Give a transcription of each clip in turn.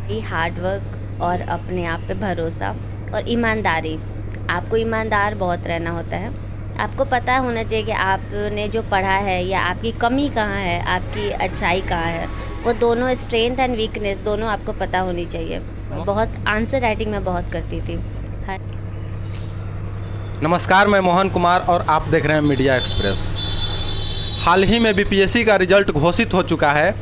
ये hard work और अपने आप पे भरोसा और ईमानदारी। आपको ईमानदार बहुत रहना होता है। आपको पता होना चाहिए कि आपने जो पढ़ा है या आपकी कमी कहाँ है, आपकी अच्छाई कहाँ है। वो दोनों स्ट्रेंथ एंड वीकनेस दोनों आपको पता होनी चाहिए। बहुत आंसर राइटिंग मैं बहुत करती थी। नमस्कार, मैं मोहन कुमार और आप देख रहे हैं मीडिया एक्सप्रेस। हाल ही में बीपीएससी का रिजल्ट घोषित हो चुका है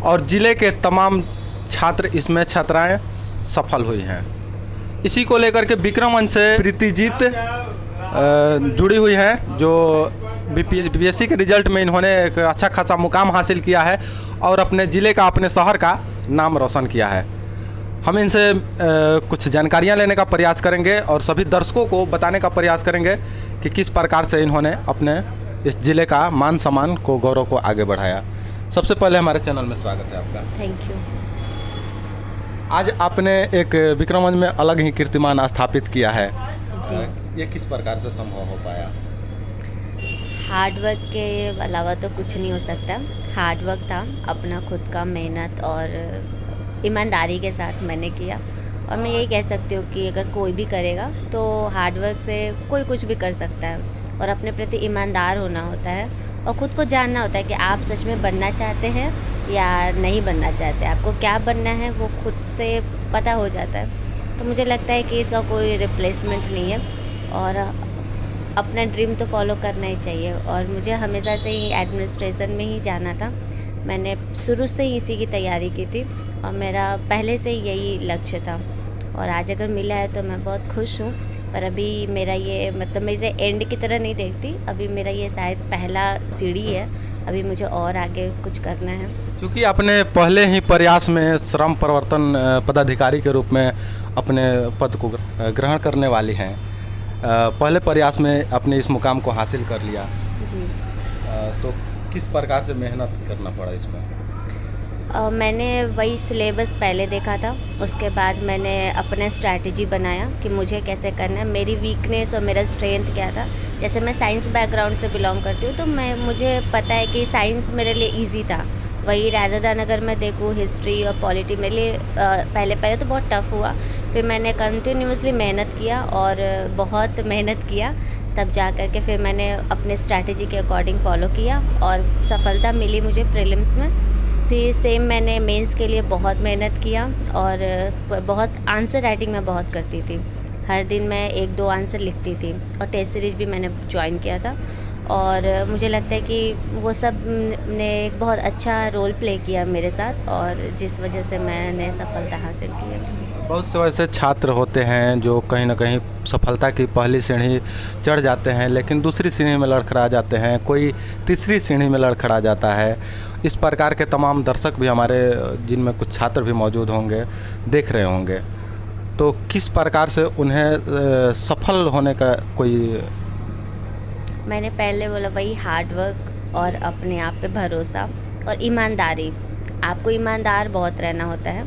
और ज़िले के तमाम छात्र इसमें छात्राएं सफल हुई हैं। इसी को लेकर के विक्रमगंज से प्रीतिजीत जुड़ी हुई हैं, जो बीपीएससी के रिजल्ट में इन्होंने एक अच्छा खासा मुकाम हासिल किया है और अपने ज़िले का, अपने शहर का नाम रोशन किया है। हम इनसे कुछ जानकारियां लेने का प्रयास करेंगे और सभी दर्शकों को बताने का प्रयास करेंगे कि किस प्रकार से इन्होंने अपने इस ज़िले का मान सम्मान को, गौरव को आगे बढ़ाया। सबसे पहले हमारे चैनल में स्वागत है आपका। Thank you. आज आपने एक विक्रमगंज में अलग ही कीर्तिमान स्थापित किया है जी। ये किस प्रकार से संभव हो पाया? हार्ड वर्क के अलावा तो कुछ नहीं हो सकता। हार्ड वर्क था, अपना खुद का मेहनत और ईमानदारी के साथ मैंने किया। और मैं यही कह सकती हूँ कि अगर कोई भी करेगा तो हार्ड वर्क से कोई कुछ भी कर सकता है। और अपने प्रति ईमानदार होना होता है और ख़ुद को जानना होता है कि आप सच में बनना चाहते हैं या नहीं बनना चाहते। आपको क्या बनना है वो खुद से पता हो जाता है। तो मुझे लगता है कि इसका कोई रिप्लेसमेंट नहीं है और अपना ड्रीम तो फॉलो करना ही चाहिए। और मुझे हमेशा से ही एडमिनिस्ट्रेशन में ही जाना था। मैंने शुरू से ही इसी की तैयारी की थी और मेरा पहले से ही यही लक्ष्य था। और आज अगर मिला है तो मैं बहुत खुश हूँ। पर अभी मेरा ये, मतलब मैं इसे एंड की तरह नहीं देखती। अभी मेरा ये शायद पहला सीढ़ी है। अभी मुझे और आगे कुछ करना है। क्योंकि आपने पहले ही प्रयास में श्रम परिवर्तन पदाधिकारी के रूप में अपने पद को ग्रहण करने वाली हैं, पहले प्रयास में अपने इस मुकाम को हासिल कर लिया जी। तो किस प्रकार से मेहनत करना पड़ा इसमें? मैंने वही सिलेबस पहले देखा था। उसके बाद मैंने अपना स्ट्रैटेजी बनाया कि मुझे कैसे करना है, मेरी वीकनेस और मेरा स्ट्रेंथ क्या था। जैसे मैं साइंस बैकग्राउंड से बिलोंग करती हूँ तो मुझे पता है कि साइंस मेरे लिए इजी था। वही रैदर दैन अगर मैं देखूँ हिस्ट्री और पॉलिटी मेरे लिए पहले तो बहुत टफ़ हुआ। फिर मैंने कंटिन्यूसली मेहनत किया और बहुत मेहनत किया, तब जा कर के फिर मैंने अपने स्ट्रैटेजी के अकॉर्डिंग फॉलो किया और सफलता मिली मुझे प्रीलिम्स में। फिर सेम मैंने मेंस के लिए बहुत मेहनत किया और बहुत आंसर राइटिंग मैं बहुत करती थी। हर दिन मैं 1-2 आंसर लिखती थी और टेस्ट सीरीज़ भी मैंने ज्वाइन किया था। और मुझे लगता है कि वो सब ने एक बहुत अच्छा रोल प्ले किया मेरे साथ और जिस वजह से मैंने सफलता हासिल की है। बहुत से ऐसे छात्र होते हैं जो कहीं ना कहीं सफलता की पहली सीढ़ी चढ़ जाते हैं लेकिन दूसरी सीढ़ी में लड़खड़ा जाते हैं, कोई तीसरी सीढ़ी में लड़खड़ा जाता है। इस प्रकार के तमाम दर्शक भी हमारे, जिनमें कुछ छात्र भी मौजूद होंगे, देख रहे होंगे। तो किस प्रकार से उन्हें सफल होने का कोई? मैंने पहले बोला वही हार्ड वर्क और अपने आप पे भरोसा और ईमानदारी। आपको ईमानदार बहुत रहना होता है।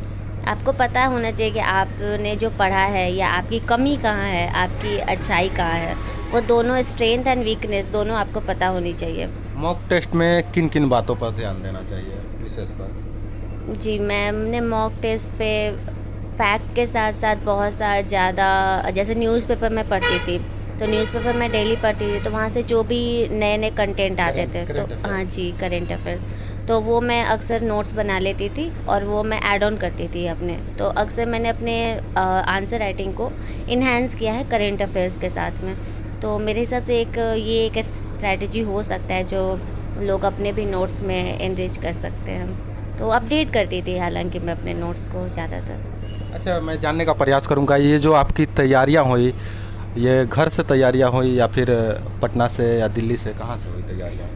आपको पता होना चाहिए कि आपने जो पढ़ा है या आपकी कमी कहाँ है, आपकी अच्छाई कहाँ है। वो दोनों स्ट्रेंथ एंड वीकनेस दोनों आपको पता होनी चाहिए। मॉक टेस्ट में किन किन बातों पर ध्यान देना चाहिए विशेषकर? जी, मैंने मॉक टेस्ट पे फैक्ट के साथ साथ बहुत सा ज़्यादा, जैसे न्यूज़पेपर में पढ़ती थी तो न्यूज़पेपर मैं डेली पढ़ती थी तो वहाँ से जो भी नए नए कंटेंट आते थे तो हाँ जी, करेंट अफेयर्स, तो वो मैं अक्सर नोट्स बना लेती थी और वो मैं ऐड ऑन करती थी अपने। तो अक्सर मैंने अपने आंसर राइटिंग को इन्हेंस किया है करेंट अफेयर्स के साथ में। तो मेरे हिसाब से ये एक स्ट्रैटेजी हो सकता है जो लोग अपने भी नोट्स में एनरिच कर सकते हैं। तो अपडेट करती थी हालांकि मैं अपने नोट्स को ज़्यादातर। अच्छा, मैं जानने का प्रयास करूँगा, ये जो आपकी तैयारियाँ हुई, ये घर से तैयारियाँ हुई या फिर पटना से या दिल्ली से, कहाँ से हुई तैयारियाँ?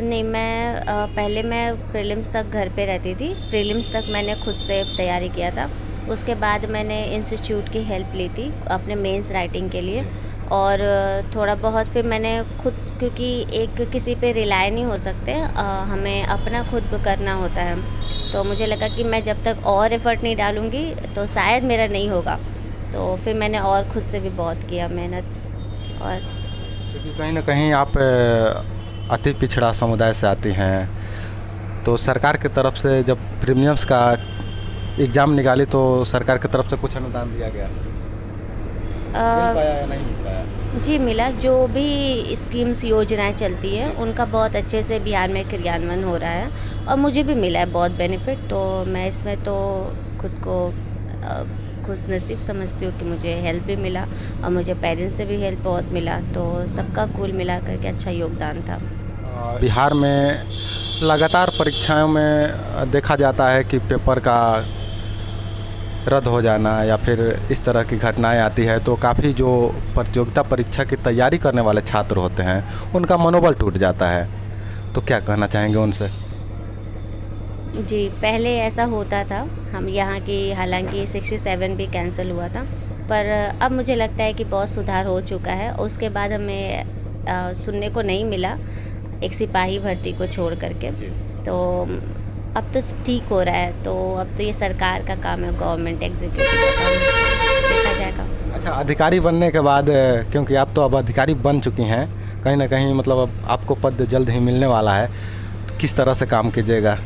नहीं, मैं पहले मैं प्रीलिम्स तक घर पे रहती थी। प्रीलिम्स तक मैंने खुद से तैयारी किया था। उसके बाद मैंने इंस्टीट्यूट की हेल्प ली थी अपने मेंस राइटिंग के लिए। और थोड़ा बहुत फिर मैंने खुद, क्योंकि एक किसी पे रिलाय नहीं हो सकते, हमें अपना खुद करना होता है। तो मुझे लगा कि मैं जब तक और एफ़र्ट नहीं डालूँगी तो शायद मेरा नहीं होगा। तो फिर मैंने और खुद से भी बहुत किया मेहनत। और क्योंकि कहीं ना कहीं आप अति पिछड़ा समुदाय से आती हैं, तो सरकार की तरफ से जब प्रीमियम्स का एग्ज़ाम निकाली तो सरकार की तरफ से कुछ अनुदान दिया गया, मिल पाया या नहीं मिल पाया? जी मिला। जो भी स्कीम्स योजनाएं चलती हैं उनका बहुत अच्छे से बिहार में क्रियान्वयन हो रहा है और मुझे भी मिला है बहुत बेनिफिट। तो मैं इसमें तो खुद को खुशनसीब समझती हूँ कि मुझे हेल्प भी मिला और मुझे पेरेंट्स से भी हेल्प बहुत मिला। तो सबका कुल मिला करके अच्छा योगदान था। बिहार में लगातार परीक्षाओं में देखा जाता है कि पेपर का रद्द हो जाना या फिर इस तरह की घटनाएं आती है, तो काफ़ी जो प्रतियोगिता परीक्षा की तैयारी करने वाले छात्र होते हैं उनका मनोबल टूट जाता है। तो क्या कहना चाहेंगे उनसे? जी, पहले ऐसा होता था। हम यहाँ की हालांकि 67 भी कैंसिल हुआ था, पर अब मुझे लगता है कि बहुत सुधार हो चुका है। उसके बाद हमें सुनने को नहीं मिला एक सिपाही भर्ती को छोड़ करके। तो अब तो ठीक हो रहा है। तो अब तो ये सरकार का काम है, गवर्नमेंट एग्जीक्यूटिव का काम है, देखा जाएगा। अच्छा, अधिकारी बनने के बाद, क्योंकि आप तो अब अधिकारी बन चुकी हैं, कहीं ना कहीं मतलब अब आपको पद जल्द ही मिलने वाला है, तो किस तरह से काम कीजिएगा?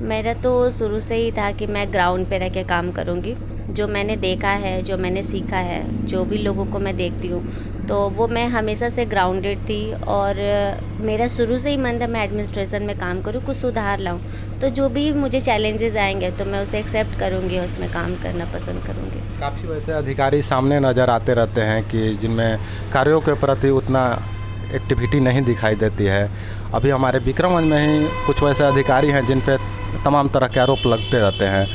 मेरा तो शुरू से ही था कि मैं ग्राउंड पे रह के काम करूँगी। जो मैंने देखा है, जो मैंने सीखा है, जो भी लोगों को मैं देखती हूँ, तो वो मैं हमेशा से ग्राउंडेड थी और मेरा शुरू से ही मन था मैं एडमिनिस्ट्रेशन में काम करूँ, कुछ सुधार लाऊँ। तो जो भी मुझे चैलेंजेस आएंगे तो मैं उसे एक्सेप्ट करूँगी और उसमें काम करना पसंद करूँगी। काफ़ी वैसे अधिकारी सामने नज़र आते रहते हैं कि जिनमें कार्यों के प्रति उतना एक्टिविटी नहीं दिखाई देती है। अभी हमारे विक्रमगंज में ही कुछ वैसे अधिकारी हैं जिन पे तमाम तरह के आरोप लगते रहते हैं,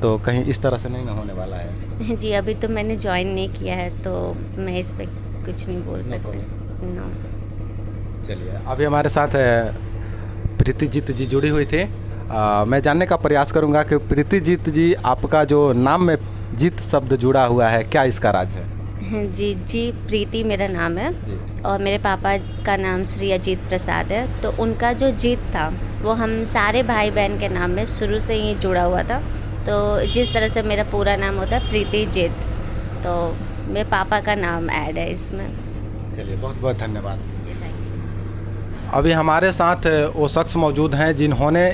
तो कहीं इस तरह से नहीं होने वाला है? जी, अभी तो मैंने ज्वाइन नहीं किया है तो मैं इस पर कुछ नहीं बोल सकती। नो। चलिए, अभी हमारे साथ प्रीतिजीत जी जुड़ी हुई थी। मैं जानने का प्रयास करूंगा कि प्रीतिजीत जी, आपका जो नाम में जीत शब्द जुड़ा हुआ है, क्या इसका राज है? जी, प्रीति मेरा नाम है और मेरे पापा का नाम श्री अजीत प्रसाद है। तो उनका जो जीत था वो हम सारे भाई बहन के नाम में शुरू से ही जुड़ा हुआ था। तो जिस तरह से मेरा पूरा नाम होता है प्रीतिजीत, तो मेरे पापा का नाम ऐड है इसमें। चलिए, बहुत बहुत धन्यवाद। अभी हमारे साथ वो शख्स मौजूद हैं जिन्होंने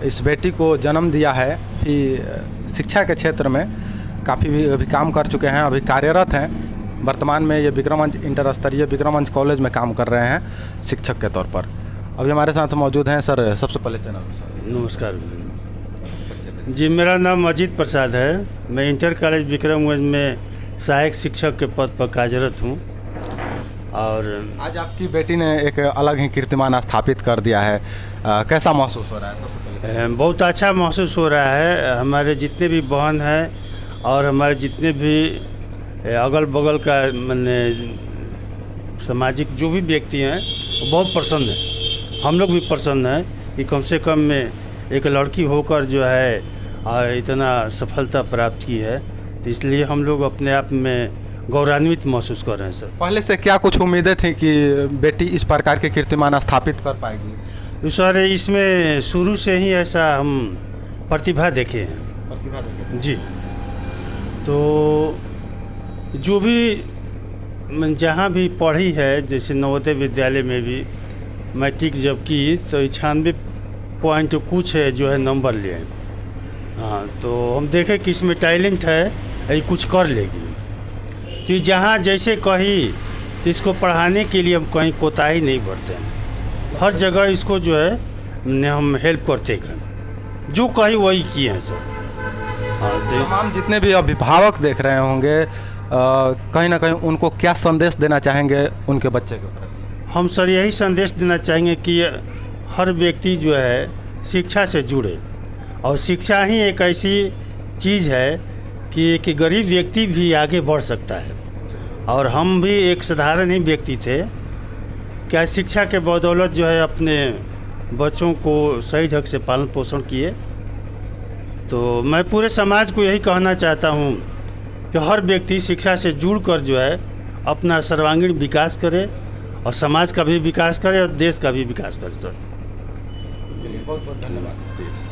इस बेटी को जन्म दिया है। फिर शिक्षा के क्षेत्र में काफ़ी भी अभी काम कर चुके हैं, अभी कार्यरत हैं। वर्तमान में ये विक्रमगंज इंटर स्तरीय विक्रमगंज कॉलेज में काम कर रहे हैं शिक्षक के तौर पर। अभी हमारे साथ मौजूद हैं सर। सबसे पहले चैनल नमस्कार जी, मेरा नाम अजीत प्रसाद है। मैं इंटर कॉलेज विक्रमगंज में सहायक शिक्षक के पद पर कार्यरत हूँ। और आज आपकी बेटी ने एक अलग ही कीर्तिमान स्थापित कर दिया है, कैसा महसूस हो रहा है? सबसे पहले बहुत अच्छा महसूस हो रहा है। हमारे जितने भी बहन हैं और हमारे जितने भी अगल बगल का माने सामाजिक जो भी व्यक्ति हैं वो बहुत प्रसन्न है। हम लोग भी प्रसन्न हैं कि कम से कम में एक लड़की होकर जो है और इतना सफलता प्राप्त की है, तो इसलिए हम लोग अपने आप में गौरवान्वित महसूस कर रहे हैं सर। पहले से क्या कुछ उम्मीदें थी कि बेटी इस प्रकार के कीर्तिमान स्थापित कर पाएगी? तो सर इसमें शुरू से ही ऐसा हम प्रतिभा देखे हैं। प्रतिभा देखे जी। तो जो भी जहाँ भी पढ़ी है, जैसे नवोदय विद्यालय में भी मैट्रिक जब की तो 96 पॉइंट कुछ है जो है नंबर लिए। हाँ, तो हम देखें कि इसमें टैलेंट है, ये कुछ कर लेगी। तो जहाँ जैसे कहीं तो इसको पढ़ाने के लिए हम कहीं कोताही नहीं बरते हैं। हर जगह इसको जो है हम हेल्प करते हैं, जो कहीं वही किए हैं सर। हाँ, तो तमाम जितने भी अभिभावक देख रहे होंगे, कहीं ना कहीं उनको क्या संदेश देना चाहेंगे उनके बच्चे के प्रति? हम सर यही संदेश देना चाहेंगे कि हर व्यक्ति जो है शिक्षा से जुड़े, और शिक्षा ही एक ऐसी चीज़ है कि गरीब व्यक्ति भी आगे बढ़ सकता है। और हम भी एक साधारण ही व्यक्ति थे, क्या शिक्षा के बदौलत जो है अपने बच्चों को सही ढंग से पालन पोषण किए। तो मैं पूरे समाज को यही कहना चाहता हूँ कि हर व्यक्ति शिक्षा से जुड़कर जो है अपना सर्वांगीण विकास करे और समाज का भी विकास करे और देश का भी विकास करे सर। बहुत बहुत धन्यवाद।